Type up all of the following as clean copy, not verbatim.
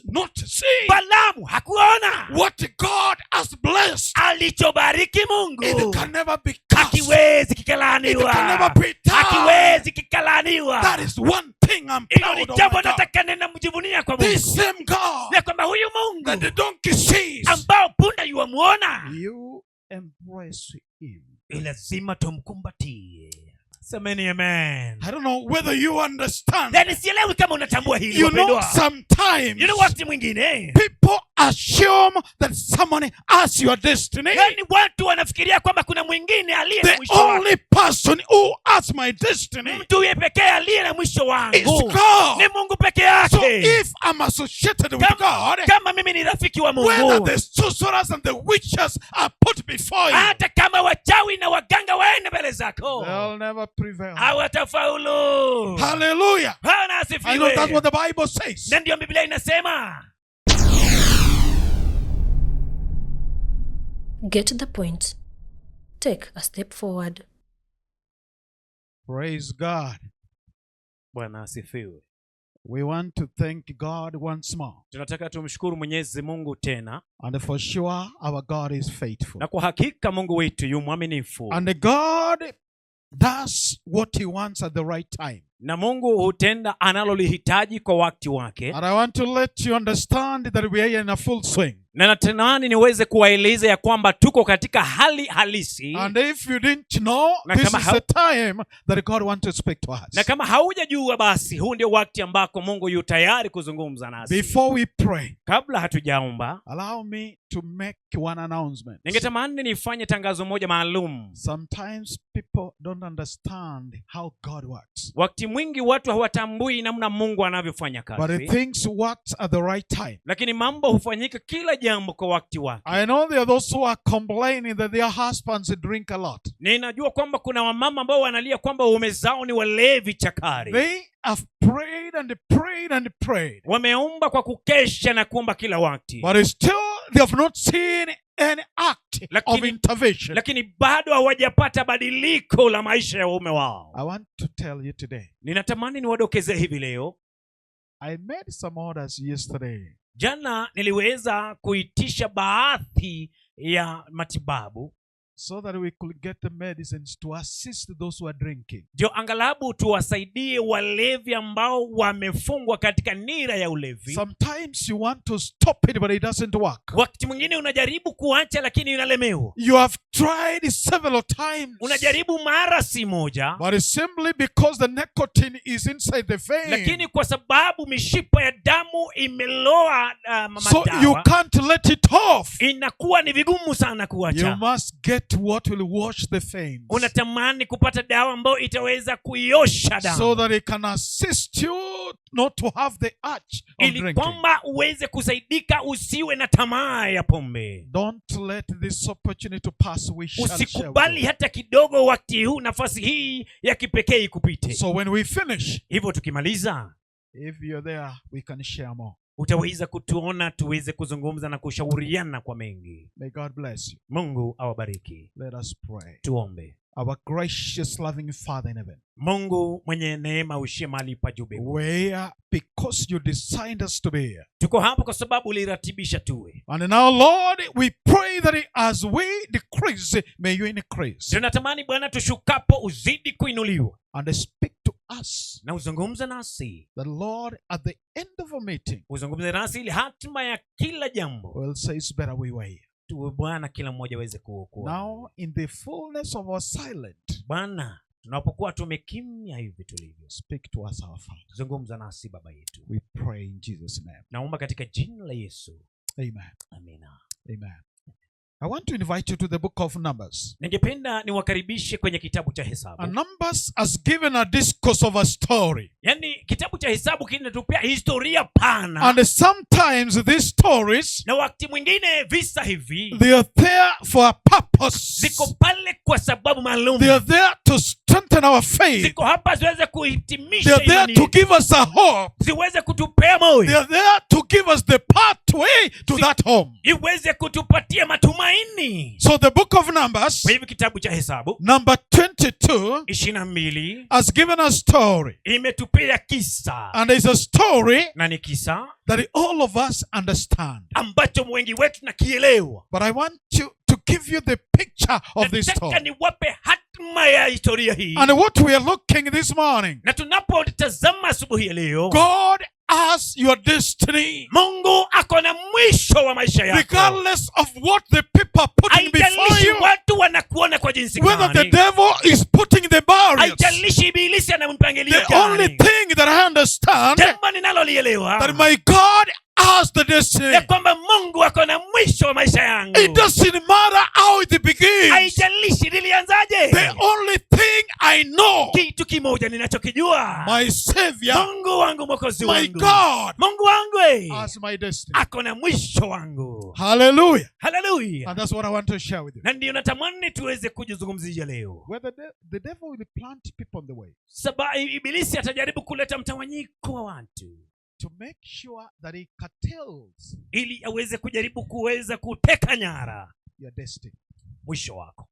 does not see. Balamu hakuona What God has blessed, alichobariki Mungu it can never be cursed. hakiwezi It kikalaaniwa. can never be done. Hakiwezi kikalaaniwa. That is one thing I'm Hilo ni proud of. jambo My God. nataka ninamjivunia kwa Mungu. This same God Na kwamba huyu that the Mungu donkey sees, ambao punda yuamuona, you embrace him. lazima tumkumbatie. Semeni amen. I don't know whether you understand. Yaani sielewi kama unatambua hili You know, wapendwa. sometimes You know wakati mwingine people assume that someone has your destiny. yaani watu wanafikiria kwamba kuna mwingine aliye na The mwisho wake. only person who has my destiny Mtu yeye pekee aliye na mwisho is wangu God. ni Mungu peke yake. So if I'm associated with God, Kama mimi ni rafiki wa whether Mungu, the sorcerers and the witches are put before you, hata kama wachawi na waganga waende mbele zako, they'll never prevail. hawatafaulu. Hallelujah. Bwana I know asifiwe. that's what the Bible says. Na ndio Biblia inasema. Get the point. Take a step forward. Praise God. Bwana asifiwe. We want to thank God once more. Tunataka tumshukuru Mwenyezi Mungu tena. And for sure, our God is faithful. Na kwa hakika Mungu wetu yu mwaminifu. And God does what he wants at the right time. Na Mungu hutenda analolihitaji kwa wakati wake. And I want to let you understand that we are in a full swing. Na natamani niweze kuwaeleza ya kwamba tuko katika hali halisi. And if you didn't know, this is the time that God wants to speak to us. Na kama haujajua basi huu ndio wakati ambako Mungu yu tayari kuzungumza nasi. Before we pray, kabla hatujaomba, allow me to make one announcement. Ningetamani nifanye tangazo moja maalum. Sometimes people don't understand how God works. Wakati mwingi watu hawatambui namna Mungu anavyofanya kazi. But things works at the right time. Lakini mambo hufanyika kila jambo kwa wakati wake. I know there are those who are complaining that their husbands drink a lot. Ninajua kwamba kuna wamama ambao wanalia kwamba waume zao ni walevi chakari. They have prayed and prayed and prayed. Wameomba kwa kukesha na kuomba kila wakati. But still they have not seen an act of intervention. Lakini bado hawajapata badiliko la maisha ya waume wao. I want to tell you today. Ninatamani niwadokeze hivi leo. I made some orders yesterday. Jana niliweza kuitisha baadhi ya matibabu so that we could get the medicines to assist those who are drinking. Ndio angalabu tuwasaidie walevi ambao wamefungwa katika nira ya ulevi. Sometimes you want to stop it but it doesn't work. Wakati mwingine unajaribu kuacha lakini unalemewa. You have tried several times. Unajaribu mara si moja. But simply because the nicotine is inside the vein. Lakini kwa sababu mishipa ya damu imeloa madawa. So you can't let it off. Inakuwa ni vigumu sana kuacha. You must get what will wash the veins. Unatamani kupata dawa ambayo itaweza kuiosha damu. So that it can assist you not to have the urge of drinking. Ili kwamba uweze kusaidika usiwe na tamaa ya pombe. Don't let this opportunity to pass. Usikubali hata kidogo wakati huu nafasi hii ya kipekee ikupite. So when we finish, hivyo tukimaliza, if you're there, we can share more. Utaweza kutuona tuweze kuzungumza na kushauriana kwa mengi. May God bless you. Mungu awabariki. Let us pray. Tuombe. Our gracious loving Father in heaven. Mungu mwenye neema ushie mahali pa juu mbinguni. We are because you designed us to be here. Tuko hapa kwa sababu uliratibisha tuwe. And now Lord, we pray that as we decrease, may you increase. Tunatamani Bwana tushukapo uzidi kuinuliwa. And speak to us. Na uzungumze nasi. The Lord at the end of a meeting. Uzungumze nasi ili hatima ya kila jambo. Will say it's better we were here. Tuwe Bwana kila mmoja aweze kuokoa. Now in the fullness of our silence. Bwana, tunapokuwa tumekimya hivi tulivyo. Speak to us our Father. Zungumza nasi Baba yetu. We pray in Jesus' name. Naomba katika jina la Yesu. Amen. Amina. Amen. I want to invite you to the book of Numbers. Ningependa niwakaribishe kwenye kitabu cha Hesabu. And Numbers has given a discourse of a story. Yaani kitabu cha Hesabu kinatupia historia pana. And sometimes these stories, na wakati mwingine visa hivi, they are there for a purpose. Ziko pale kwa sababu maalum. They are there to strengthen our faith. Ziko hapa ziweze kuhitimisha imani. They are there to give us a hope. Ziweze kutupea moyo. They are there to give us the pathway to that home. iweze kutupatia matumaini. So the book of Numbers, Kwa hivyo kitabu cha Hesabu number 22, 22 has given a story. imetupea kisa, And it's a story na ni kisa that all of us understand. ambacho wengi wetu nakielewa. But I want to give you the picture of this Nataka story. niwape hatima ya historia hii. And what we are looking this morning, Na tunapotazama asubuhi ya leo, God has your destiny. Mungu ako na mwisho wa maisha yako. Regardless of what the people are putting before Haijalishi you, watu wanakuona kwa jinsi whether the gani. devil is putting the barriers, Haijalishi ibilisi anampangilia the only gani. thing that I understand, Jambo ninalolielewa that my God has the destiny. ya kwamba Mungu ako na mwisho wa maisha yangu. It doesn't matter how it begins. Haijalishi nilianzaje. The only thing I know, Kitu kimoja ninachokijua, my Savior, Mungu wangu, Mwokozi my wangu, God, Mungu wangu has my destiny. ako na mwisho wangu. Hallelujah. Haleluya. And that's what I want to share with you. Na ndio natamani tuweze kujizungumzia leo. Where the devil will plant people on the way Sababu ibilisi atajaribu kuleta mtawanyiko wa watu to make sure that he curtails ili aweze kujaribu kuweza kuteka nyara your destiny. mwisho wako.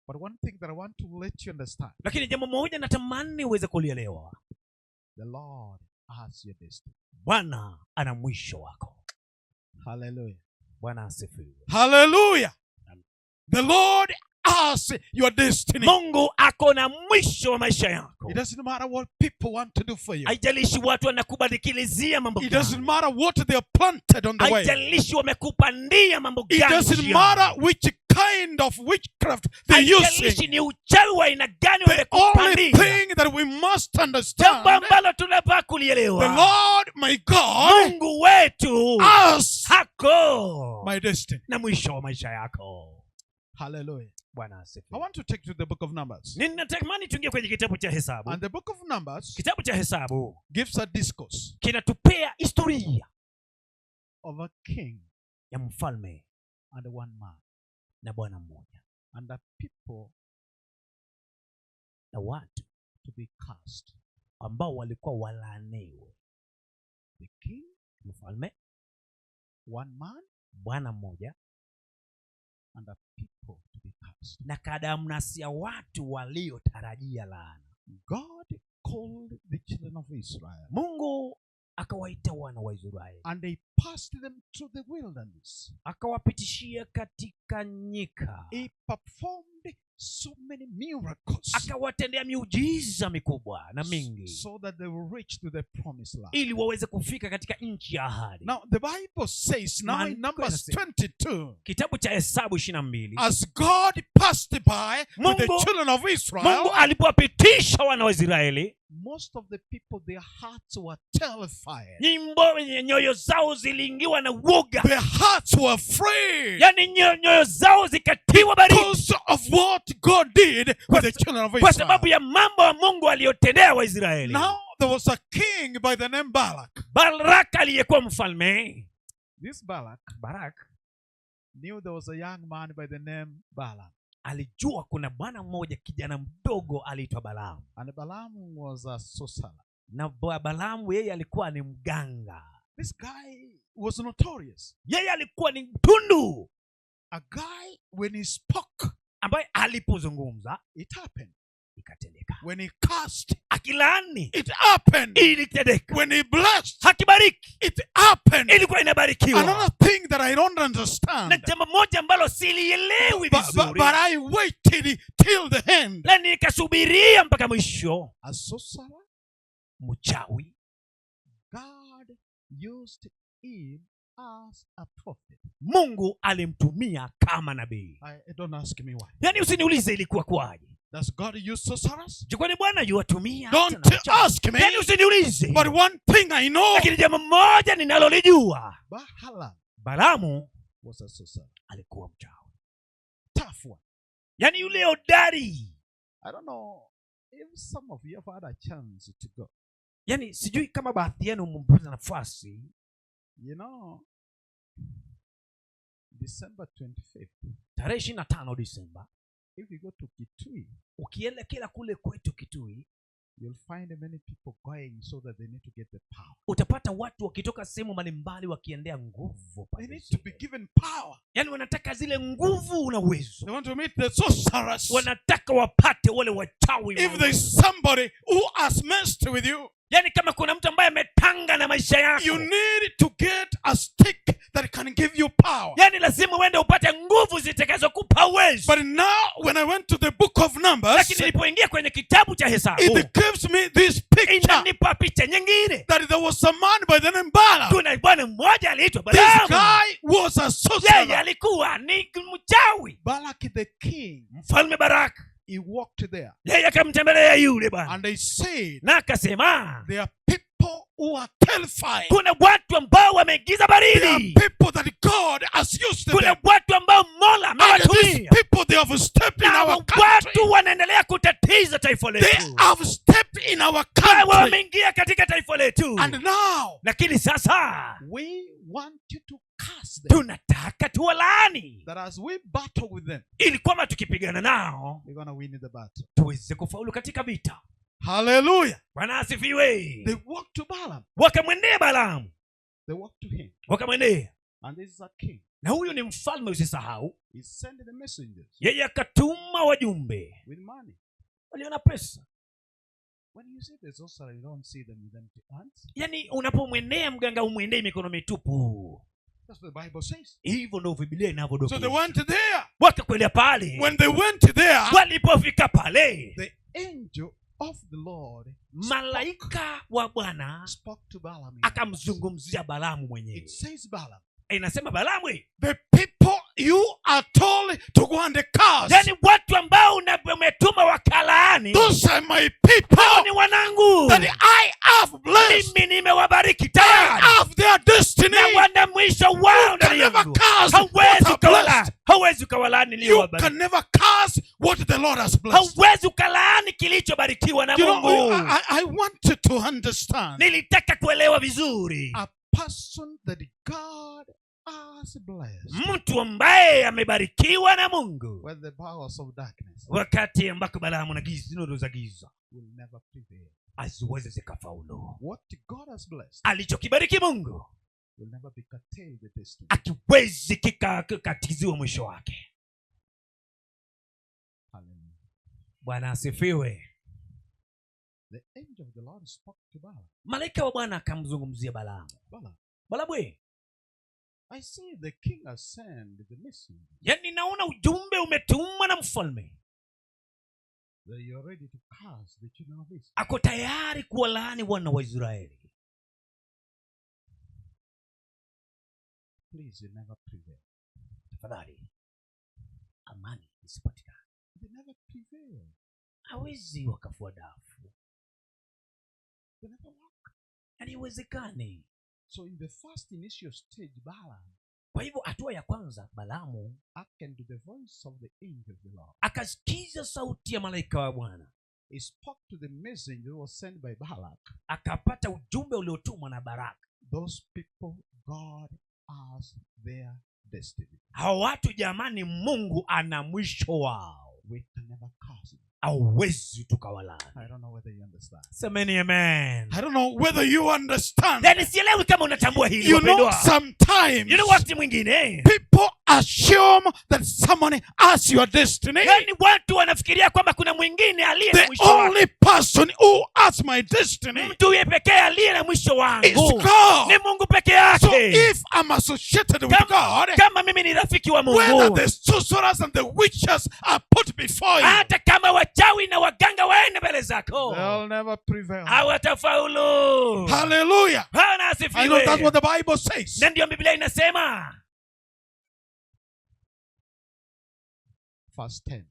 But one thing that I want to let you understand, Lakini jambo moja natamani uweze kulielewa, the Lord has your destiny. Bwana ana mwisho wako. Hallelujah. Bwana asifiwe. Hallelujah. The Lord has your destiny. Mungu ako na mwisho wa maisha yako. It doesn't matter what people want to do for you. Haijalishi watu wanakubadikilizia mambo It gani. doesn't matter what they are planted on the way. Haijalishi wamekupandia mambo It gani. doesn't matter which kind of witchcraft they're Haijalishi using. ni uchawi wa aina gani The only wamekupandia. thing that we must Jambo understand, ambalo tunafaa the kulielewa, Lord, my God, Mungu wetu has hako my destiny. na mwisho wa maisha yako. Hallelujah. Bwana I asifiwe. want to take you to the book of Numbers. Ninatamani tuingie kwenye kitabu cha Hesabu. And the book of Numbers Kitabu cha Hesabu gives a discourse kinatupea historia of a king ya mfalme and one man na bwana mmoja and the people na watu to be cast. ambao walikuwa walaaniwe. The king, Mfalme, one man, bwana mmoja and the people to be cast. na kadamnasi ya watu waliotarajia laana. God called the children of Israel Mungu akawaita wana wa Israeli, and they passed them through the wilderness. akawapitishia katika nyika, He performed so many miracles akawatendea miujiza mikubwa na mingi so that they will reach to the promised land. ili waweze kufika katika nchi ya ahadi. Now the Bible says now in Numbers 22, Kitabu cha Hesabu 22, as God passed by with the Mungu- children of Mungu Israel, alipowapitisha wana wa Israeli, most of the people, their hearts were terrified. nyoyo zao ziliingiwa na woga, Their hearts were afraid yani nyoyo zao zikatiwa baridi because of what God did with the children of kwa sababu Israel. ya mambo ya Mungu aliyotendea Waisraeli. Now there was a king by the name Balak. Barak aliyekuwa mfalme, This Balak Barak knew there was a young man by the name Balaam. alijua kuna bwana mmoja kijana mdogo aliitwa Balaamu, And Balaam was a sorcerer. na Balaamu yeye alikuwa ni mganga. This guy was notorious. Yeye alikuwa ni mtundu A guy, when he spoke, ambaye alipozungumza it happened. ikatendeka. When he cursed, Akilaani it happened. ilitendeka. When he blessed, Hakibariki it happened. ilikuwa inabarikiwa. Another thing that I don't understand, Na jambo moja ambalo silielewi vizuri, but I waited till the end. na nikasubiria mpaka mwisho. A sorcerer, Mchawi, God used him as a prophet. Mungu alimtumia kama nabii. Don't ask me why. Yaani usiniulize ilikuwa kwaje. Does God use sorcerers? Kwani Bwana yuwatumia? Don't ask me. Yaani usiniulize. But one thing I know, Lakini jambo moja ninalolijua, Balaam Balaamu was a sorcerer. alikuwa mchawi. Tough one. Yaani yule hodari. I don't know if some of you have had a chance to go. Yaani sijui kama baadhi yenu mmepata nafasi. You know, December 25th, Tarehe 25 Disemba, if you go to Kitui, ukielekea kule kwetu Kitui, you'll find many people going so that they need to get the power. Utapata watu wakitoka sehemu mbalimbali wakiendea nguvu. They need to be given power. Yaani wanataka zile nguvu na uwezo. They want to meet the sorcerers. Wanataka wapate wale wachawi. If there's somebody who has messed with you, yaani kama kuna mtu ambaye ametanga na maisha yako, you need to get a stick that can give you power. yaani lazima uende upate nguvu zitakazokupa uwezo. But now when I went to the book of Numbers, lakini nilipoingia kwenye kitabu cha Hesabu, it gives me this picture inanipa picha nyingine. that there was a man by the name Balaam. Kuna bwana mmoja aliitwa This Balaam. guy was a sorcerer. Yeye alikuwa ni mchawi. Balak the king, Mfalme Baraka, he walked there. yeye akamtembelea yule bwana. And they said, Na akasema, there are people who are terrified. kuna watu ambao wameigiza There are baridi. people that God has used them. Kuna watu ambao Mola And these amewatumia. people, they have stepped in Na our country. watu wanaendelea kutatiza taifa They letu. have stepped in our country. Wameingia katika taifa letu. And now, Lakini sasa we want you to curse them. tunataka tuwalaani, That as we battle with them, ili kwamba tukipigana nao we're going to win the battle. tuweze kufaulu katika vita. Hallelujah. Bwana asifiwe. They walked to Balaam. Wakamwendea Balaamu. They walked to him. Wakamwendea. And this is a king. Na huyu ni mfalme, usisahau. He sent the messengers Yeye akatuma wajumbe. with money. Waliona pesa. When you see the sorcerer, you don't see them with empty hands. Yaani unapomwendea mganga umwendee mikono mitupu. That's what the Bible says. Hivyo ndio Biblia inavyodokeza. So they went there. Wakakwenda pale. When they went there, Walipofika pale, the angel of the Lord malaika wa Bwana spoke to Balaam. akamzungumzia Balaamu mwenyewe. It says Balaam, Inasema Balaamu, the people you are told to go and curse, yaani watu ambao umetuma wakalaani, those are my hao people ni wanangu. that I have blessed. Mimi nimewabariki I tayari. have their destiny. Na wana mwisho wao You ndani can never yangu. curse Hauwezi what I've ukawalaani. blessed. Hauwezi ukawalaani You niliyowabariki. can never curse what the Lord has blessed. Hauwezi ukalaani kilichobarikiwa na You know, Mungu. I wanted to understand Nilitaka kuelewa vizuri. a person that God has blessed Mtu ambaye amebarikiwa na Mungu, with the powers of darkness wakati ambako Balaamu na giza, nuru za giza, will never prevail. haziwezi zikafaulu. What God has blessed Alichokibariki Mungu will never be curtailed the destiny. akiwezi kikatiziwa mwisho wake. Hallelujah. Bwana asifiwe. The angel of the Lord spoke to Balaam. Malaika wa Bwana akamzungumzia Balaamu. Balaamu, I see the king has sent the messenger. yaani naona ujumbe umetumwa na mfalme. That you are ready to curse the children of Israel. Ako tayari kuwalaani wana wa Israeli. Please, you never prevail. Tafadhali, amani isipatikane. They never prevail. Hawezi wakafua dafu. They never work. Yaani iwezekani. So in the first initial stage, Balaam Kwa hivyo hatua ya kwanza, Balaamu hearkened to the voice of the angel of the Lord. akasikiza sauti ya malaika wa Bwana. He spoke to the messenger who was sent by Balak. Akapata ujumbe uliotumwa na Baraka. Those people, God has their destiny. Hao watu jamani, Mungu ana mwisho wao. We can never curse them. Hauwezi tukawalaani. I don't know whether you understand. Semeni amen. I don't know whether you understand. Yaani sielewi kama unatambua hili You know, wapendwa. sometimes You know, wakati mwingine people assume that someone has your destiny. yaani watu wanafikiria kwamba kuna mwingine aliye na The mwisho wake. only person who has my destiny Mtu yeye pekee aliye na mwisho is wangu God. ni Mungu peke yake. So if I'm associated with God, Kama mimi ni rafiki wa whether Mungu, the sorcerers and the witches are put before you, hata kama wachawi na waganga waende mbele zako, they'll never prevail. hawatafaulu. Hallelujah. Bwana I know asifiwe. that's what the Bible says. Na ndio Biblia inasema. Verse 10.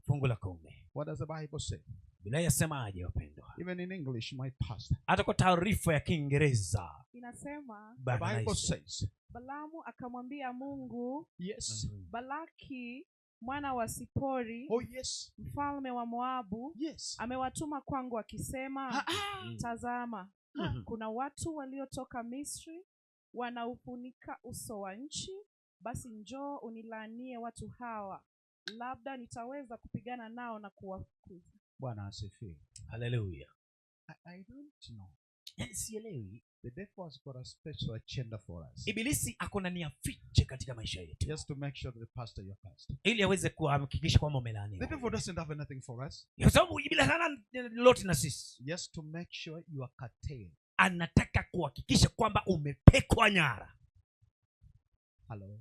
Fungu la 10. What does the Bible say? Biblia yasemaje wapendwa? Even in English, my pastor. Hata kwa taarifa ya Kiingereza Inasema The Bible says, Balaamu akamwambia Mungu, yes. Balaki mwana wa Sipori, Oh, yes. mfalme wa Moabu, Yes. amewatuma kwangu akisema, tazama, kuna watu waliotoka Misri wanaufunika uso wa nchi, basi njoo unilaanie watu hawa, labda nitaweza kupigana nao na kuwafukuza. Bwana asifiwe. Hallelujah. I don't know. Yani sielewi. The devil has got a special agenda for us. Ibilisi akona nia fiche katika maisha yetu. Just to make sure that the pastor you are pastor. Ili aweze kuhakikisha kwamba umelaaniwa. The devil doesn't have anything for us. Kwa sababu ibilisi hana lolote na sisi. Just to make sure you are curtailed. Anataka kuhakikisha kwamba umepekwa nyara. Hello.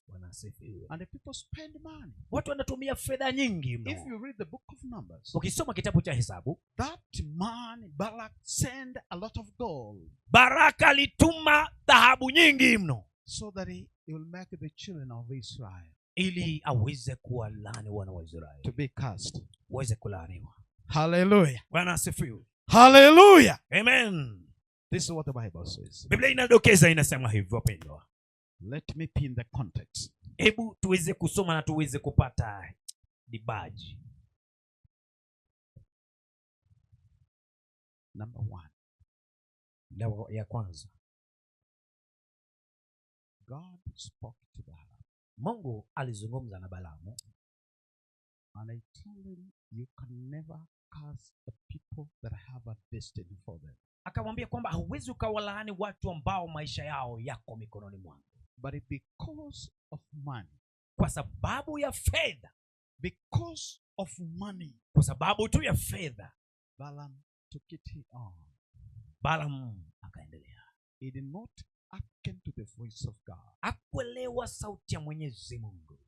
Bwana asifiwe. And the people spend money. Watu wanatumia fedha nyingi mno. If you read the book of Numbers, ukisoma kitabu cha Hesabu, that man Balak sent a lot of gold. Baraka alituma dhahabu nyingi mno. So that he will make the children of Israel. Ili aweze kuwalaani wana wa Israeli. To be cursed. Waweze kulaaniwa. Hallelujah. Bwana asifiwe. Hallelujah. Amen. This is what the Bible says. Biblia inadokeza inasema hivyo pendwa. Let me pin the context. Hebu tuweze kusoma na tuweze kupata dibaji. Number 1. Leo ya kwanza. God spoke to Balaam. Mungu alizungumza na Balaamu. And I told him, you can never curse the people that have a destiny for them. Akamwambia kwamba huwezi ukawalaani watu ambao maisha yao yako mikononi mwangu. But because of money. Kwa sababu ya fedha. Because of money. Kwa sababu tu ya fedha. Balaam took it on. Balaam akaendelea. He did not hearken to the voice of God. Hakuelewa sauti ya Mwenyezi Mungu.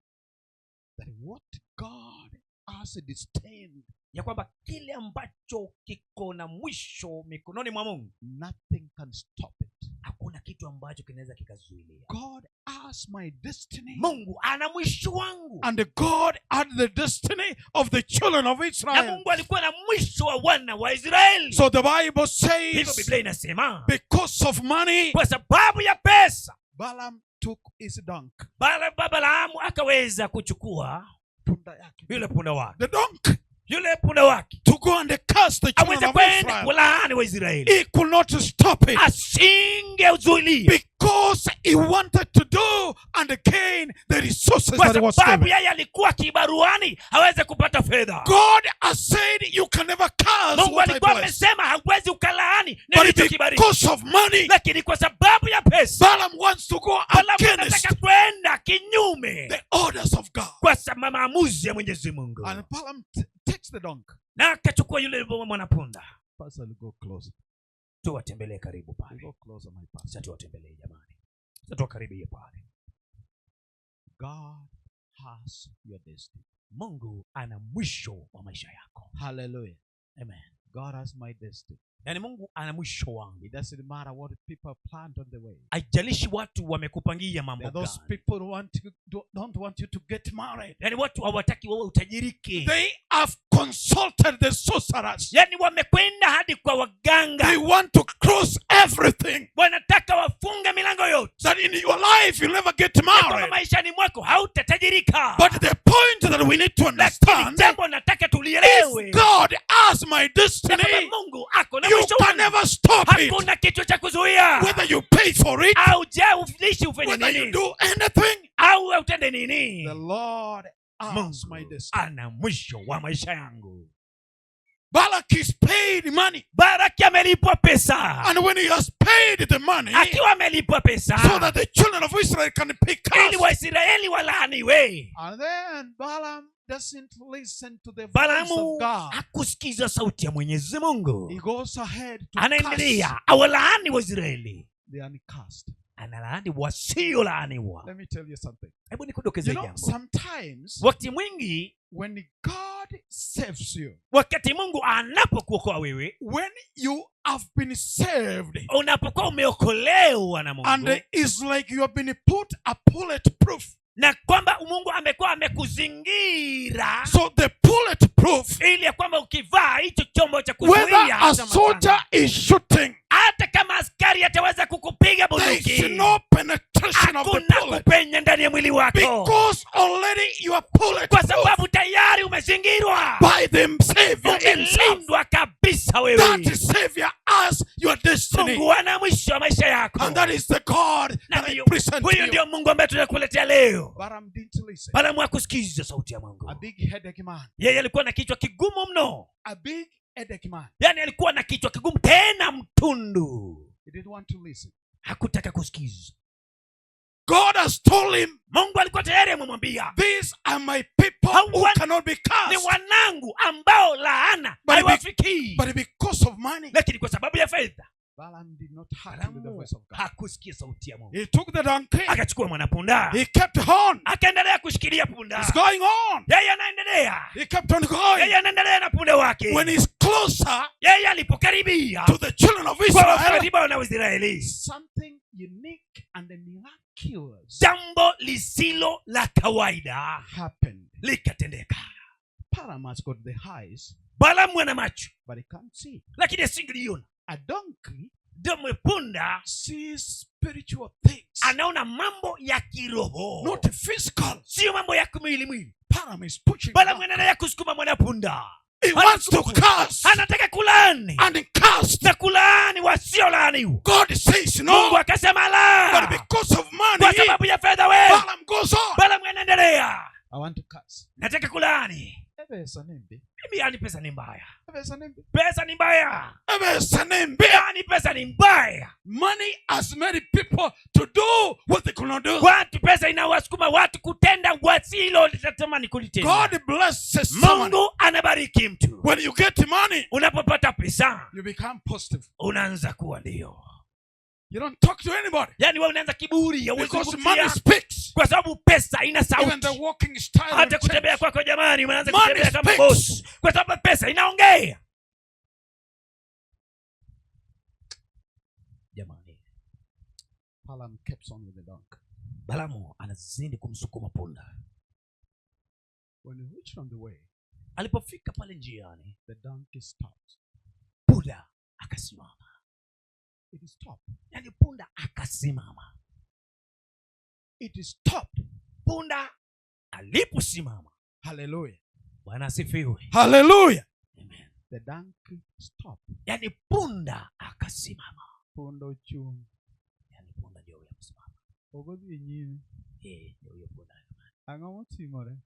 That what God has destined. Ya kwamba kile ambacho kiko na mwisho mikononi mwa Mungu. Nothing can stop it. Hakuna kitu ambacho kinaweza kikazuilia. God has my destiny. Mungu ana mwisho wangu. And God had the destiny of the children of Israel. Na Mungu alikuwa na mwisho wa wana wa Israeli. So the Bible says, hivyo Biblia inasema, because of money, kwa sababu ya pesa, Balaam took his donkey. Balaamu akaweza kuchukua punda yake. Yule punda wake. The donkey. Yule punda wake. To go and curse the children of Israel. Kulaani wa Israeli. He could not stop it. Asingeuzuilia. Because he wanted to do and gain the resources that he was given. Kwa sababu yeye alikuwa kibaruani haweze kupata fedha. God has said you can never curse. Mungu alikuwa amesema hawezi ukalaani nilichokibariki. Because of money. Lakini kwa sababu ya pesa. Balaam wants to go against. Anataka kwenda kinyume. The orders of God. Kwa sababu maamuzi ya Mwenyezi Mungu. And Balaam takes the donkey. Na akachukua yule mwanapunda. Pastor, go closer. Tuwatembelee karibu pale. Go closer, my pastor. Sasa tuwatembelee jamani. Sasa tuwakaribie pale. God has your destiny. Mungu ana mwisho wa maisha yako. Hallelujah. Amen. God has my destiny. Yani Mungu ana mwisho wangu. It doesn't matter what people plant on the way. Haijalishi watu wamekupangia mambo gani. Those people don't want you to get married. Yani watu hawataki wewe utajirike. They have consulted the sorcerers. Yani wamekwenda hadi kwa waganga. They want to cross everything. Wanataka wafunge milango yote. That in your life you'll never get married. Kama maishani mwako hautatajirika. But the point that we need to understand. Jambo nataka tulielewe. God has my destiny. Mungu ako na you can never stop it. Hakuna kitu cha kuzuia. Whether you pay for it. Au je ufanye nini. Whether you do anything. Au utende nini. The Lord has my destiny. Ana mwisho wa maisha yangu. Balak is paid money. Balak amelipwa pesa. And when he has paid the money. Akiwa amelipwa pesa. So that the children of Israel can pick us. Ili Waisraeli walaaniwe. And then Balaam doesn't listen to the voice of God. Hakusikiza sauti ya Mwenyezi Mungu. He goes ahead to anaendelea awalaani Waisraeli. They are cast. Analaani wasiolaaniwa. Let me tell you something. Hebu nikudokeze jambo. Sometimes wakati mwingi when God saves you, wakati Mungu anapokuokoa wewe, when you have been saved, unapokuwa umeokolewa na Mungu, and it's like you have been put a bulletproof, na kwamba Mungu amekuwa amekuzingira, so the bulletproof, ili kwamba ukivaa hicho chombo cha kuzuia, whether a soldier is shooting, hata kama askari ataweza kukupiga bunduki, there is no penetration of the bullet. Hakuna kupenya ndani ya mwili wako. Because already you are bulletproof. Kwa sababu tayari umezingirwa by the Savior himself. Umelindwa kabisa kabisa wewe. That Savior has your destiny. Mungu ana mwisho wa maisha yako. And that is the God that I present to huyo you. ndio Mungu ambaye tunakuletea leo. Balaam didn't listen. Balaam hakusikiza sauti ya Mungu. A big headache man. Yeye alikuwa na kichwa kigumu mno. A big headache man. Yaani alikuwa na kichwa kigumu tena mtundu. He didn't want to listen. Hakutaka kusikiza. God has told him, Mungu alikuwa tayari amemwambia, these are my people who cannot be ni cursed. wanangu ambao laana haiwafikii. But because of money, Lakini kwa sababu ya fedha, Balaam did not hearken to the voice of God. hakusikia sauti ya Mungu. He took the donkey. Akachukua mwanapunda. He kept on. Akaendelea kushikilia punda. He's going on. Yeye anaendelea. He kept on going. Yeye anaendelea na punda wake. When he's closer Yeye alipokaribia to the children of kwa Israel, wakaribu na Israeli, something unique and miraculous jambo lisilo la kawaida happened. likatendeka. Balaam has got the eyes, Balaam ana macho but he can't see. lakini asingeliona. A donkey Ndio punda sees spiritual things, anaona mambo ya kiroho, not physical. sio mambo ya kimwili. Balaam is pushing. Balaam anaendelea kusukuma mwanapunda. He wants to curse Anataka kulani and curse. na kulaani wasiolaaniwa. God says no, Mungu akasema la. but because of money, Kwa sababu ya fedha wewe, Balaam goes on. Balaam anaendelea. I want to curse. Nataka kulaani. Mimi yani pesa ni mbaya. Pesa ni mbaya. Yani pesa ni mbaya. Money has made people to do what they could not do. Watu pesa inawasukuma watu kutenda wasilo litatamani kulitenda. God blesses someone. Mungu anabariki mtu. When you get money, unapopata pesa, you become positive. Unaanza kuwa ndio. You don't talk to anybody. Yani wewe unaanza kiburi, because money speaks. Kwa sababu pesa ina sauti. Even the walking style. Hata kutembea kwako jamani, unaanza kutembea kama boss. Kwa sababu pesa inaongea. Jamani. Balaam kept on with the donkey. Balaam anazidi kumsukuma punda. When he reached on the way, alipofika pale njiani, the donkey stopped. Punda akasimama. It stopped. Yani punda akasimama. It stopped. Punda aliposimama. Hallelujah. Bwana asifiwe. Hallelujah. Amen. The donkey stopped. Yani punda akasimama. Punda uchungu. Yani punda ndio huyo msimama. Ogozi yenyewe. Ndio huyo punda. Angamo timore.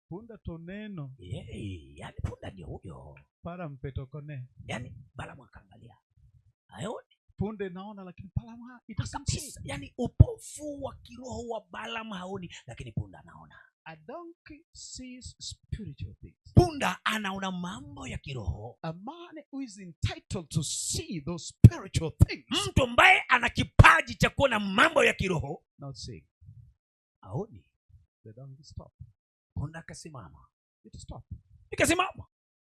Punda toneno. Yani punda ndio huyo. Para mpeto kone. Yani Balaam akaangalia. Haoni? Punde naona lakini Balaam itasamsi. Yani upofu wa kiroho wa Balaam haoni lakini punda anaona. A donkey sees spiritual things. Punda anaona mambo ya kiroho. A man who is entitled to see those spiritual things. Mtu ambaye ana kipaji cha kuona mambo ya kiroho, not seeing. Haoni. The donkey stopped. Punda akasimama. It stopped. Ikasimama.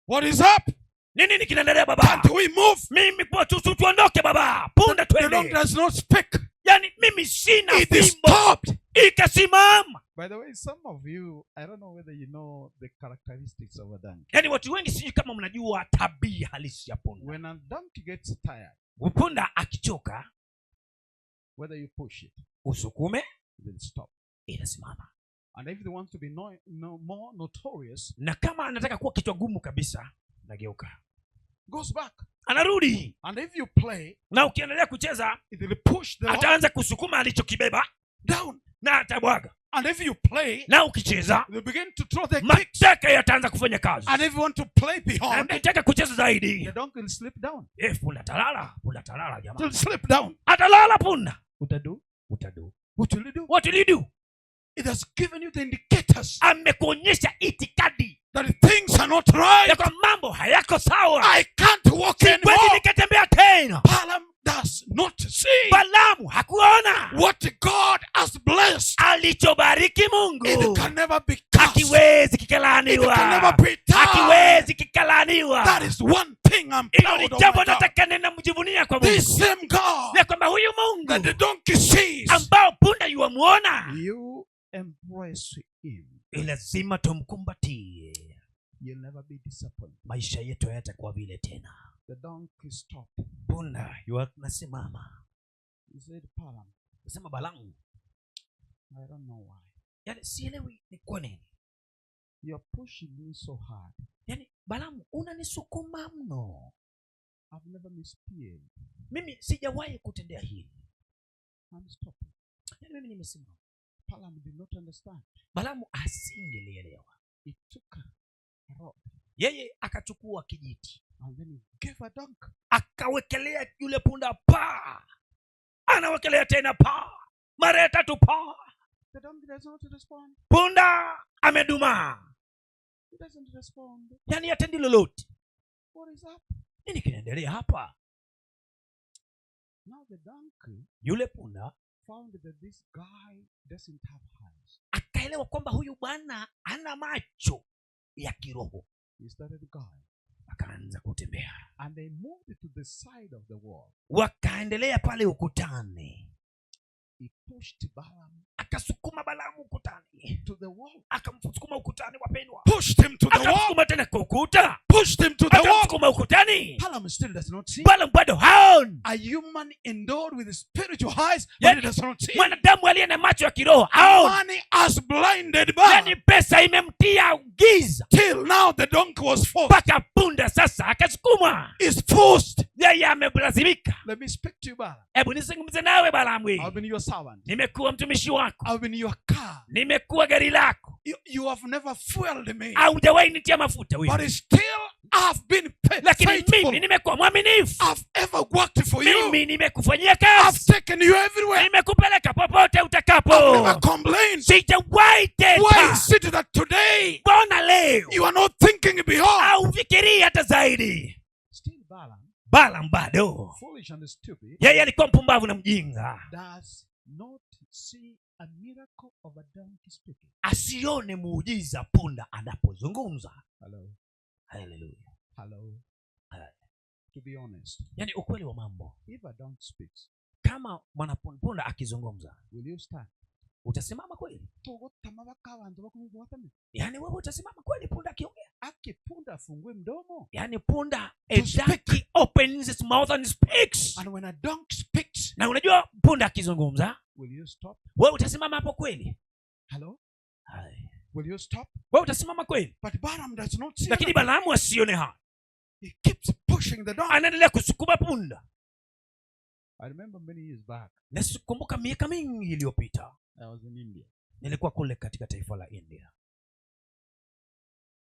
What is up? Nini kinaendelea baba? Can't we move? Mimi kwa tuondoke baba. Punda twende. The donkey does not speak. Yani mimi sina fimbo. It stopped. Ikasimama. By the way, some of you, I don't know whether you know the characteristics of a donkey. Yani watu wengi sijui kama mnajua tabia halisi ya punda. When a donkey gets tired, punda akichoka, whether you push it, usukume, it will stop. Inasimama. And if they want to be more notorious, na kama anataka kuwa kichwa gumu kabisa, nageuka. Goes back. Anarudi. And if you play, na ukiendelea kucheza, it will push the ataanza kusukuma alichokibeba down. Na atabwaga. And if you play, na ukicheza, they begin to throw the kicks. Mateka yataanza kufanya kazi. And if you want to play beyond, na ukitaka kucheza zaidi, the donkey will slip down. Punda talala jamaa. It will slip down. Atalala punda. Utadu. What will you do? It has given you the indicators. Amekuonyesha itikadi. That things are not right. Ya kwa mambo hayako sawa. I can't walk anymore. Siwezi nikatembea tena. Balaam does not see. Balaam hakuona. What God has blessed. Alichobariki Mungu. It can never be cursed. Hakiwezi kikalaaniwa. It can never be done. Hakiwezi kikalaaniwa. That is one thing I'm proud of. Jambo nataka ninamjivunia kwa Mungu. This same God. Ya kwamba huyu Mungu. That the donkey sees. Ambao punda yuamuona. You embrace him. Lazima tumkumbatie. You'll never be disappointed. Maisha yetu hayatakuwa vile tena. The donkey stopped. Punda yuasimama. He said, Balaam. Sema Balaam. I don't know why. Yani sielewi ni kwa nini. You're pushing me so hard. Yani Balamu, unanisukuma mno. I've never misbehaved. Mimi sijawahi kutendea hili. I'm stopping. Mimi nimesimama. Balaam did not understand. Balamu asingelielewa. He took a rod. Yeye akachukua kijiti. And then he gave a dunk. Akawekelea yule punda pa. Anawekelea tena pa. Mara 3 pa. The donkey does not respond. Punda ameduma. He doesn't respond. Yani atendi lolote. What is up? Nini kinaendelea hapa? Now the donkey, yule punda, found that this guy doesn't have eyes. Akaelewa kwamba huyu bwana hana macho ya kiroho. He started going. Akaanza kutembea. And they moved to the side of the wall. Wakaendelea pale ukutani. He pushed Balaam. Akasukuma Balamu ukutani. To the wall. Akamsukuma ukutani wapendwa. Pushed him to the wall. Akamsukuma tena kwa ukuta. Pushed him to the wall. Akamsukuma ukutani. Balaam still does not see. Balaam bado haoni. A human endowed with spiritual eyes, but he does not see. Mwanadamu aliye na macho ya kiroho haoni. Money has blinded Balaam. Yani pesa imemtia giza. Till now the donkey was forced. Paka punda sasa akasukuma. Is forced. Yeye amelazimika. Let me speak to you, Balaam. Hebu nizungumze nawe Balaam. I've been your servant. Nimekuwa mtumishi wako. I've been your car. Nimekuwa gari lako. You have never fueled me. Haujawahi nitia mafuta wewe. But still I've been lakini faithful. Mimi nimekuwa mwaminifu. I've ever worked for you. Mimi nimekufanyia kazi. I've taken you everywhere. Nimekupeleka popote utakapo. I've never complained. Sijawahi teta. Why is it that today mbona leo you are not thinking beyond? Au fikiri hata zaidi? Still Balaam bado. Foolish and stupid. Yeye alikuwa mpumbavu na mjinga. Does not see a miracle of a donkey speaking. Asione muujiza punda anapozungumza. Hello. Hallelujah. Hello. To be honest. Yani ukweli wa mambo. If a donkey speaks. Kama mwanapunda akizungumza. Will you stand? Utasimama kweli? Yani wewe utasimama kweli punda akiongea? Akipunda afungue mdomo. Yani punda a donkey opens its mouth and speaks. And when a donkey speaks. Na unajua punda akizungumza? Will you stop? Wewe utasimama hapo kweli? Hello? Hai. Will you stop? Wewe utasimama kweli? But Balaam does not see. Lakini Balaamu asione haya. He keeps pushing the donkey. Anaendelea kusukuma punda. I remember many years back. Nakumbuka miaka mingi iliyopita. I was in India. Nilikuwa kule katika taifa la India.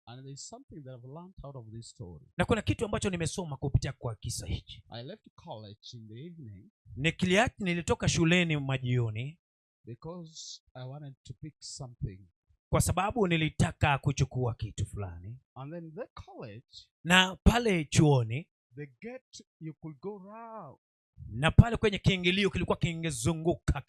And there is something that I've learned out of this story. Na kuna kitu ambacho nimesoma kupitia kwa kisa hichi. I left college in the evening. Nilitoka shuleni majioni. Because I wanted to pick something. Kwa sababu nilitaka kuchukua kitu fulani. And then the college. Na pale chuoni. The gate you could go round. Na pale kwenye kiingilio kilikuwa kinazunguka.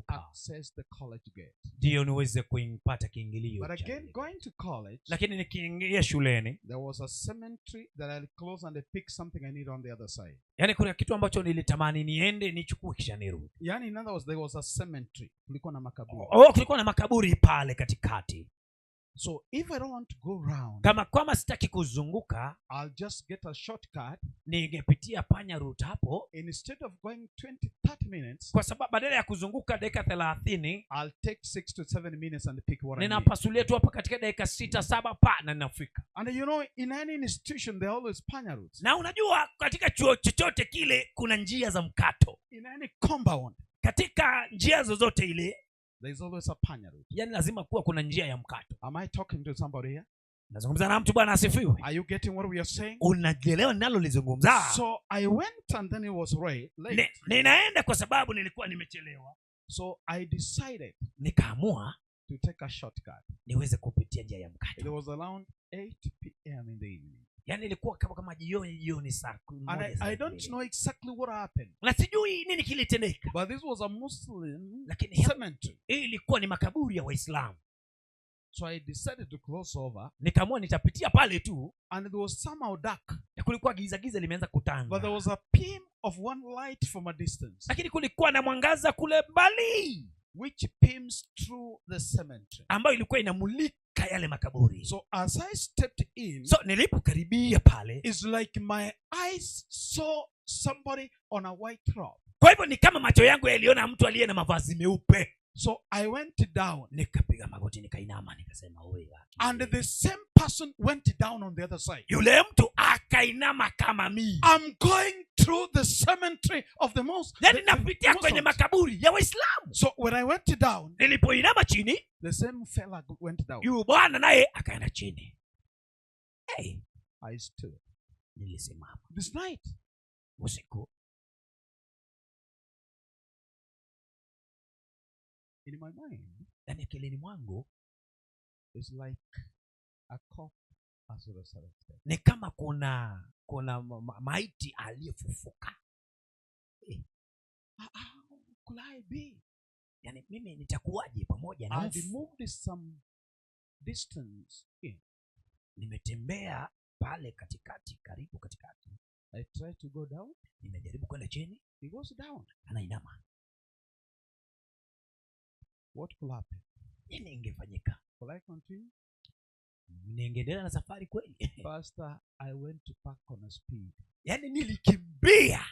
Access the college gate. Ndio niweze kuipata kiingilio. But again, going to college. Lakini nikiingia shuleni. There was a cemetery that I close and I pick something I need on the other side. Yani kuna kitu ambacho nilitamani niende nichukue kisha nirudi. Yani in other words, there was a cemetery. Kulikuwa na makaburi. Kulikuwa na makaburi pale katikati. So if I don't want to go round, kama sitaki kuzunguka, I'll just get a shortcut. Ningepitia panya route hapo. Instead of going 20-30 minutes, kwa sababu badala ya kuzunguka dakika 30, I'll take 6 to 7 minutes and pick what I need. Ninapasulia tu hapa katika dakika 6-7 na ninafika. And you know, in any institution there are always panya routes. Na unajua katika chuo chochote kile kuna njia za mkato. In any compound, katika njia zozote ile, there is always a panya route. Yani lazima kuwa kuna njia ya mkato. Am I talking to somebody here? Nazungumza na mtu bwana asifiwe. Are you getting what we are saying? Unaelewa ninalolizungumza? So I went and then it was late. Ninaenda kwa sababu nilikuwa nimechelewa. So I decided nikaamua to take a shortcut. Niweze kupitia njia ya mkato. It was around 8 p.m. in the evening. Yani ilikuwa kama jioni saa 1. And I don't know exactly what happened. Na sijui nini kilitendeka. But this was a Muslim cemetery. Hii ilikuwa ni makaburi ya Waislamu. So I decided to cross over. Nikaamua nitapitia pale tu. And it was somehow dark. Na kulikuwa giza limeanza kutanda. But there was a beam of one light from a distance. Lakini kulikuwa na mwangaza kule mbali, which beams through the cemetery. Ambayo ilikuwa inamulika yale makaburi. So as I stepped in, so nilipokaribia pale, it's like my eyes saw somebody on a white robe. Kwa hivyo ni kama macho yangu yaliona mtu aliye na mavazi meupe. So I went down. Nikapiga magoti nikainama nikasema wewe. And the same person went down on the other side. Yule mtu akainama kama mimi. I'm going through the cemetery of the mosque. Yani napitia kwenye makaburi ya Waislamu. So when I went down, nilipoinama chini, the same fella went down. Yule bwana naye akaenda chini. Hey, I stood. Nilisimama. This night, usiku, in my mind, yani akilini mwangu, it's like a corpse as resurrected. Ni kama kuna maiti aliyefufuka. Could I be? Yani mimi nitakuwaje pamoja na I moved some distance in. Nimetembea pale katikati, karibu katikati. I tried to go down. Nimejaribu kwenda chini. He goes down. Anainama. What could happen? Nini ingefanyika? Will I continue? Niendelea na safari kweli? Pastor, I went to park on a speed. Yani nilikimbia.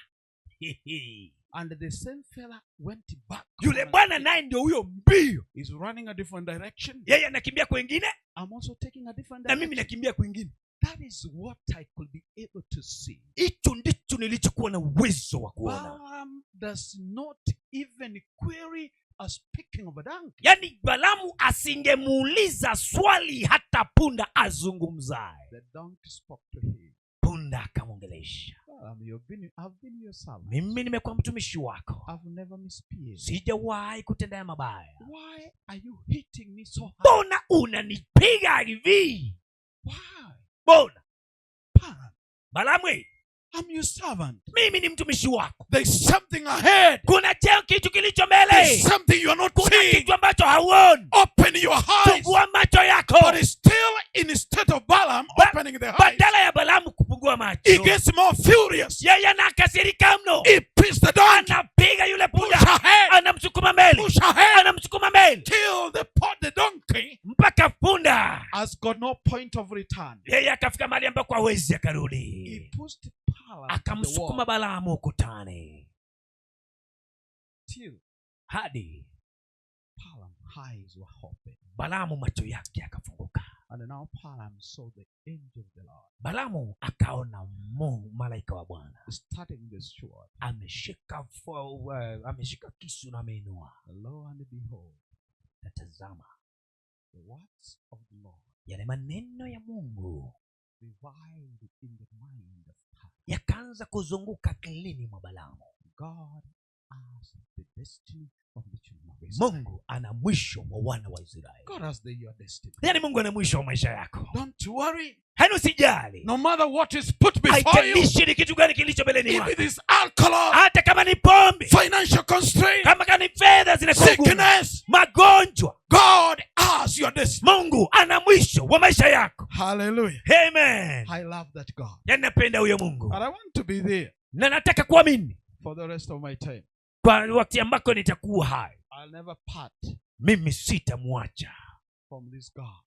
And the same fella went back. Yule bwana naye ndio huyo mbio. He's running a different direction. Yeye anakimbia kwingine. I'm also taking a different direction. Na mimi nakimbia kwingine. That is what I could be able to see. Hicho ndicho nilichokuwa na uwezo wa kuona. Balaam does not even query a speaking of a donkey. Yani Balamu asingemuuliza swali hata punda azungumzaye. The donkey spoke to him. Punda akamwongelesha. I've been your servant. Mimi nimekuwa mtumishi wako. I've never misbehaved. Sijawahi kutendea mabaya. Why are you hitting me so hard? Mbona unanipiga hivi? Why? Mbona? Balamu, I'm your servant. Mimi ni mtumishi wako. There's something ahead. Kuna kitu kilicho mbele. There's something you are not seeing. Kuna kitu ambacho hauoni. Open your eyes. Fungua macho yako. But it's still in instead of Balaam opening the eyes. Badala ya Balamu kufungua macho, he gets more furious. Yeye anakasirika mno. He beats the donkey. Anapiga yule punda. Push ahead. Anamsukuma mbele. Push ahead. Anamsukuma mbele. Till the donkey mpaka punda has got no point of return. Yeye akafika mahali ambako hawezi akarudi. He pushed akamsukuma Balamu ukutani. Till hadi Balaam's eyes were open. Balamu macho yake akafunguka. And now Balaam saw the angel of the Lord. Balamu akaona malaika wa Bwana starting the sword. Ameshika kisu na ameinua. Lo and behold, natazama, the words of the Lord, yale maneno ya Mungu, reviled in the mind of Balaam, yakaanza kuzunguka akilini mwa Balamu. God has the destiny of the children of Israel. Mungu ana mwisho wa wana wa Israeli. God has your destiny. Yani Mungu ana mwisho wa maisha yako. Don't worry. Hani usijali. No matter what is put before you. Haijalishi ni kitu gani kilicho mbele mwako. If it is alcohol, hata kama ni pombe, financial constraint, kama ni fedha zinakuwa sickness, magonjwa, God has your destiny. Mungu ana mwisho wa maisha yako. Hallelujah. Amen. I love that God. Yani napenda huyo Mungu. And I want to be there. Na nataka kuamini for the rest of my time. Kwa wakati ambako nitakuwa hai. I'll never part. Mimi sitamwacha from this God.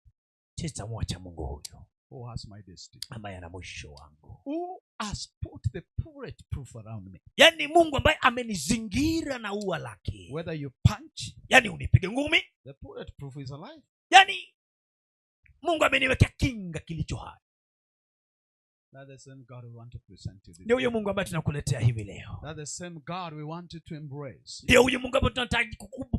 Sitamwacha Mungu huyo. Who has my destiny? Ambaye ana mwisho wangu. Who has put the bulletproof around me? Yani Mungu ambaye amenizingira na ua lake. Whether you punch, yani unipige ngumi, the bulletproof is alive. Yani Mungu ameniweka kinga kilicho hai. That's the same God we want to present to you. Ndio huyo Mungu ambaye tunakuletea hivi leo. That's the same God we want you to embrace. Ndio huyo Mungu ambaye tunataka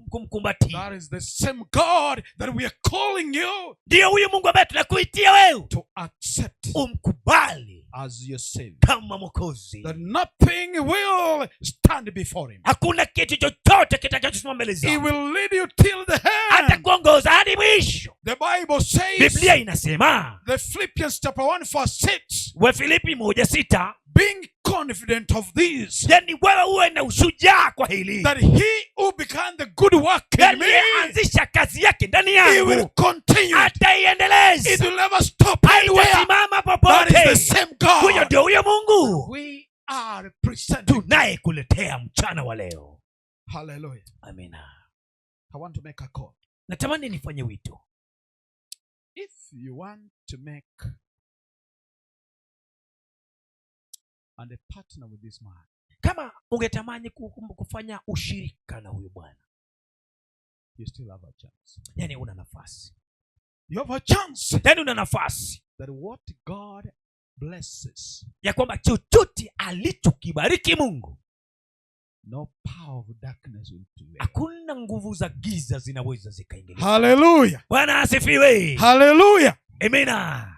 kumkumbatia. That is the same God that we are calling you. Ndio huyo Mungu ambaye tunakuitia wewe to accept, umkubali as your savior, kama mwokozi. That nothing will stand before him. Hakuna kitu chochote kitakachosimama mbele zake. He will lead you till the end. Atakuongoza hadi mwisho. The Bible says, Biblia inasema, the Philippians chapter 1:6, Wafilipi 1:6, being confident of this, yani wewe uwe na ushujaa kwa hili, that he who began the good work in me, anzisha kazi yake ndani yangu, he will continue, ataiendeleza, it will never stop anywhere. That is the same God. Huyo ndio huyo Mungu we are presenting, tunayekuletea mchana wa leo. Hallelujah. Amina. I want to make a call. Natamani nifanye wito. If you want to make and a partner with this man, kama ungetamani kufanya ushirika na huyu bwana, you still have a chance. Yani una nafasi. You have a chance. Yani una nafasi. That what God blesses, ya kwamba chochote alichokibariki Mungu, no power of darkness will prevail. Hakuna nguvu za giza zinaweza zikaingilia. Hallelujah. Bwana asifiwe. Hallelujah. Amina.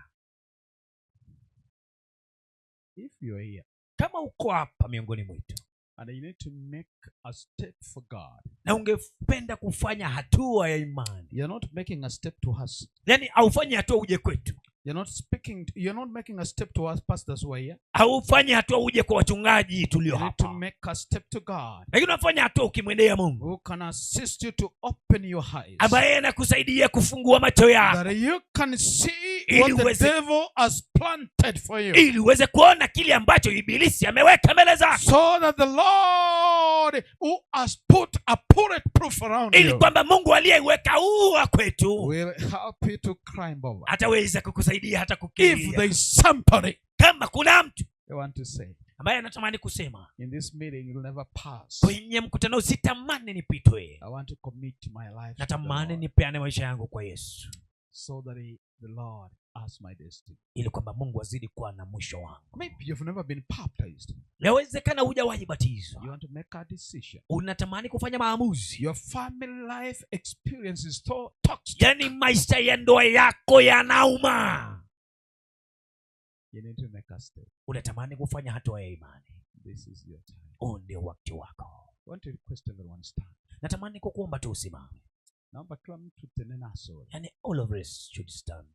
If you are here, kama uko hapa miongoni mwetu, and you need to make a step for God, na ungependa kufanya hatua ya imani, you're not making a step to us. Yani aufanye hatua uje kwetu. You're not making a step to us pastors who are here. Aufanye hatua uje kwa wachungaji tulio hapa. You need to make a step to God. Lakini unafanya hatua ukimwendea Mungu, who can assist you to open your eyes, ambaye anakusaidia kufungua macho yako, that you can see what the devil has planted for you, ili uweze kuona kile ambacho ibilisi ameweka mbele zako, so that the Lord who has put a bulletproof around ili you, kwamba Mungu aliyeweka ua kwetu, will help you to climb over. Ataweza kukusaidia hata kukimbia. If there is somebody, kama kuna mtu I want to say, ambaye anatamani kusema, in this meeting you'll never pass, kwenye mkutano sitamani nipitwe, I want to commit my life, natamani nipeane maisha yangu kwa Yesu, so that the Lord has my destiny, ili kwamba Mungu azidi kuwa na mwisho wangu. Maybe you've never been baptized. Yawezekana hujawahi batizwa. You want to make a decision. Unatamani kufanya maamuzi. Your family life experience is so toxic. Yani maisha ya ndoa yako yanauma. You need to make a step. Unatamani kufanya hatua ya imani. This is your time. Ndio wakati wako. I want to request everyone stand. Natamani kukuomba tu usimame. Naomba kila mtu tenena sura. Yani all of us should stand.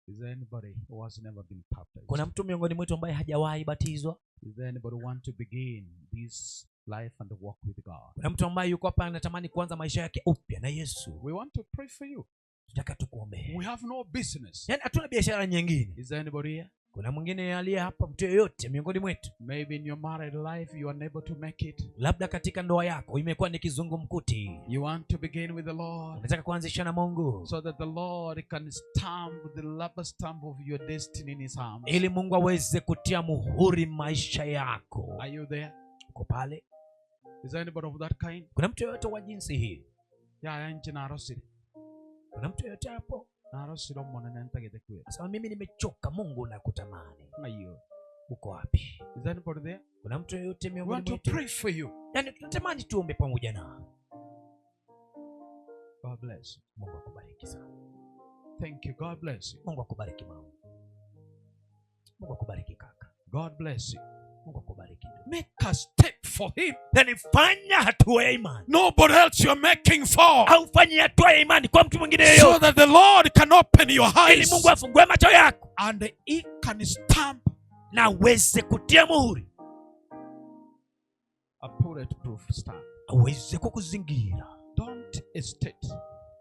Is there anybody who has never been baptized? Kuna mtu miongoni mwetu ambaye hajawahi batizwa? Is there anybody who want to begin this life and walk with God? Kuna mtu ambaye yuko hapa anatamani kuanza maisha yake upya na Yesu? We want to pray for you. Tutaka tukuombe. We have no business. Yani hatuna biashara nyingine. Is there anybody here? Kuna mwingine aliye hapa, mtu yeyote miongoni mwetu? Maybe in your married life you are unable to make it. Labda katika ndoa yako imekuwa ni kizungumkuti. You want to begin with the Lord. Unataka kuanzisha na Mungu, so that the Lord can stamp the rubber stamp of your destiny in his arms. ili Mungu aweze kutia muhuri maisha yako. Are you there? Uko pale? Is there anybody of that kind? Kuna mtu yeyote wa jinsi hii? Kuna mtu yeyote hapo? Sasa mimi nimechoka, Mungu nakutamani. Uko wapi? Is there anybody there? Kuna mtu yeyote miongoni mwetu? We want to pray for you. Yani tunatamani tuombe pamoja nao. God bless you. Mungu akubariki sana. Thank you. God bless you. Mungu akubariki mama. Mungu akubariki kaka. God bless you. Mungu akubariki. Make a step for him. Then fanya hatua ya imani. Nobody else you're making for. Au fanya hatua ya imani kwa mtu mwingine yeyote. So that the Lord can open your eyes. Ili Mungu afungue macho yako. And he can stamp. Na aweze kutia muhuri. A bulletproof stamp. Aweze kukuzingira. Don't hesitate.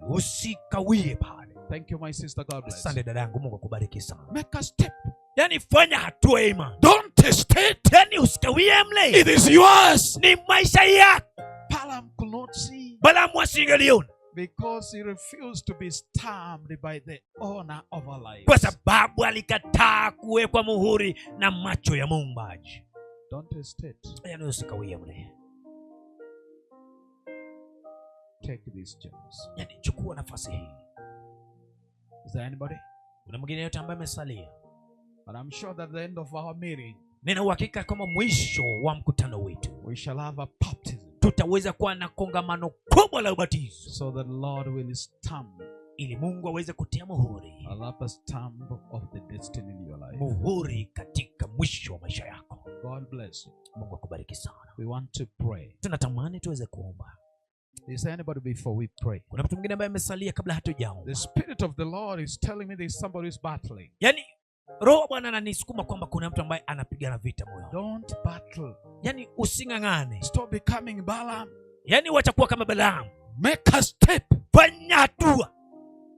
Usikawie pale. Thank you my sister. God bless. Asante dadangu, Mungu akubariki sana. Make a step. Yani fanya hatua ya imani. Don't hesitate. Yani usikawie mle. It is yours. Ni maisha yako. Balaam could not see. Balaam asingeliona. Because he refused to be stamped by the owner of our life. Kwa sababu alikataa kuwekwa muhuri na macho ya Muumbaji. Don't hesitate. Yani usikawie mle. Take this chance. Yani chukua nafasi hii. Is there anybody? Kuna mwingine yote ambaye amesalia? And I'm sure that at the end of our meeting, nina uhakika kama mwisho wa mkutano wetu, we shall have a baptism. Tutaweza kuwa na kongamano kubwa la ubatizo. So that the Lord will stamp. Ili Mungu aweze kutia muhuri. A stamp of the destiny in your life. Muhuri katika mwisho wa maisha yako. God bless you. Mungu akubariki sana. We want to pray. Tunatamani tuweze kuomba. Is there anybody before we pray? Kuna mtu mwingine ambaye amesalia kabla hatujaomba? The Spirit of the Lord is telling me there's somebody who's battling. Yani Roho Bwana ananisukuma kwamba kuna mtu ambaye anapigana vita moyo. Don't battle. Yani usingangane. Stop becoming Balaam. Yani wacha kuwa kama Balaam. Make a step. Fanya hatua.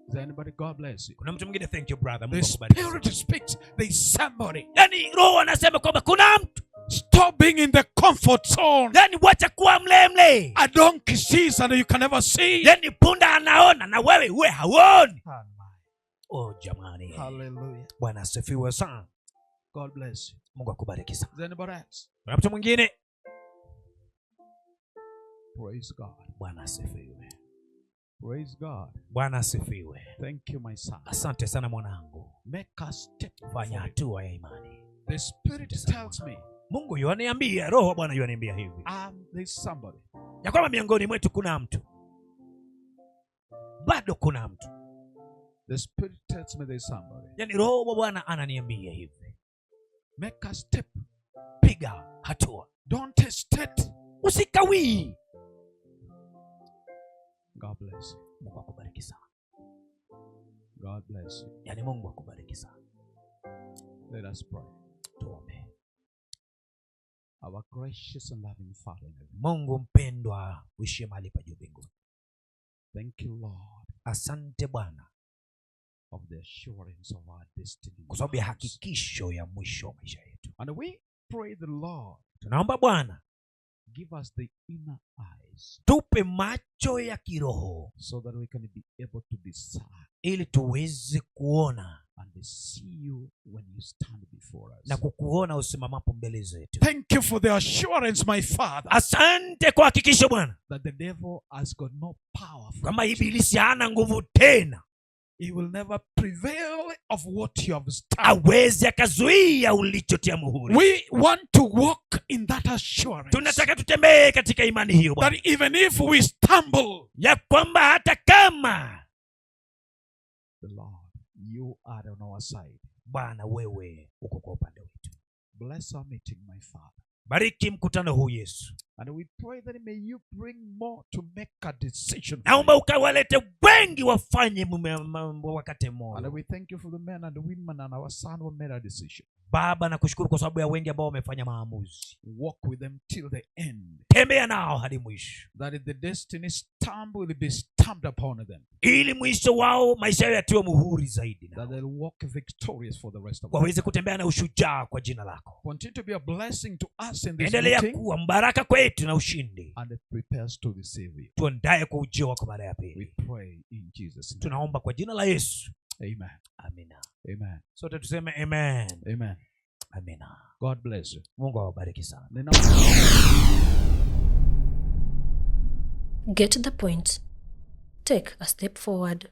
Is there anybody? God bless you. Kuna mtu mwingine? Thank you brother. The Spirit speaks. There's somebody. Yani Roho anasema kwamba kuna mtu. Stop being in the comfort zone. Yani wacha kuwa mle. A donkey sees and you can never see. Yani punda anaona na wewe hauoni. Oh jamani. Hallelujah. Bwana asifiwe sana. God bless you. Mungu akubariki sana. Is there anybody else? Kuna mtu mwingine? Praise God. Bwana asifiwe. Praise God. Bwana asifiwe. Thank you, my son. Asante sana mwanangu. Make a step. Fanya hatua ya imani. The Spirit tells me, Mungu yuaniambia, Roho wa Bwana yuaniambia hivi, there's somebody. ya kwamba miongoni mwetu kuna mtu. Bado kuna mtu. The Spirit tells me there's somebody. Yaani Roho wa Bwana ananiambia hivi. Make a step. Piga hatua. Don't hesitate. Usikawii. God bless you. Mungu akubariki sana. God bless you. Yaani Mungu akubariki sana. Let us pray. Tuombe. Our gracious and loving Father in heaven. Mungu mpendwa, uishie mahali pa juu mbinguni. Thank you, Lord. Asante Bwana of the assurance of our destiny. kwa sababu ya hakikisho ya mwisho wa maisha yetu. And we pray the Lord, Tunaomba Bwana, give us the inner eyes tupe macho ya kiroho so that we can be able to discern ili tuweze kuona and see you when you stand before us. na kukuona usimamapo mbele zetu. Thank you for the assurance, my Father, Asante kwa hakikisho Bwana that the devil has got no power. Kama ibilisi hana nguvu tena. He will never prevail of what you have started. Hawezi akazuia ulichotia muhuri. We want to walk in that assurance. Tunataka tutembee katika imani hiyo Bwana. That even if we stumble, ya kwamba hata kama the Lord, you are on our side. Bwana wewe uko kwa upande wetu. Bless our meeting, my Father. Bariki mkutano huu Yesu. And we pray that may you bring more to make a decision. Naomba ukawalete wengi wafanye wakati mmoja. And we thank you for the men and the women and our son who made a decision. Baba, nakushukuru kwa sababu ya wengi ambao wamefanya maamuzi. Walk with them till the end. Tembea nao hadi mwisho. That if the destiny stamp will be stamped upon them. Ili mwisho wao maisha yao yatiwe muhuri zaidi. That they'll walk victorious for the rest of them. Waweze kutembea na ushujaa kwa jina lako. Continue to be a blessing to us in this Endelea meeting. kuwa mbaraka kwetu na ushindi. And it prepares to receive you. Tuandae kwa ujio wako mara ya pili. We pray in Jesus' name. Tunaomba kwa jina la Yesu. Amen. Amina. Amen. Sote tuseme amen. Amen. Amina. God bless you. Mungu awabariki sana. Get the point. Take a step forward.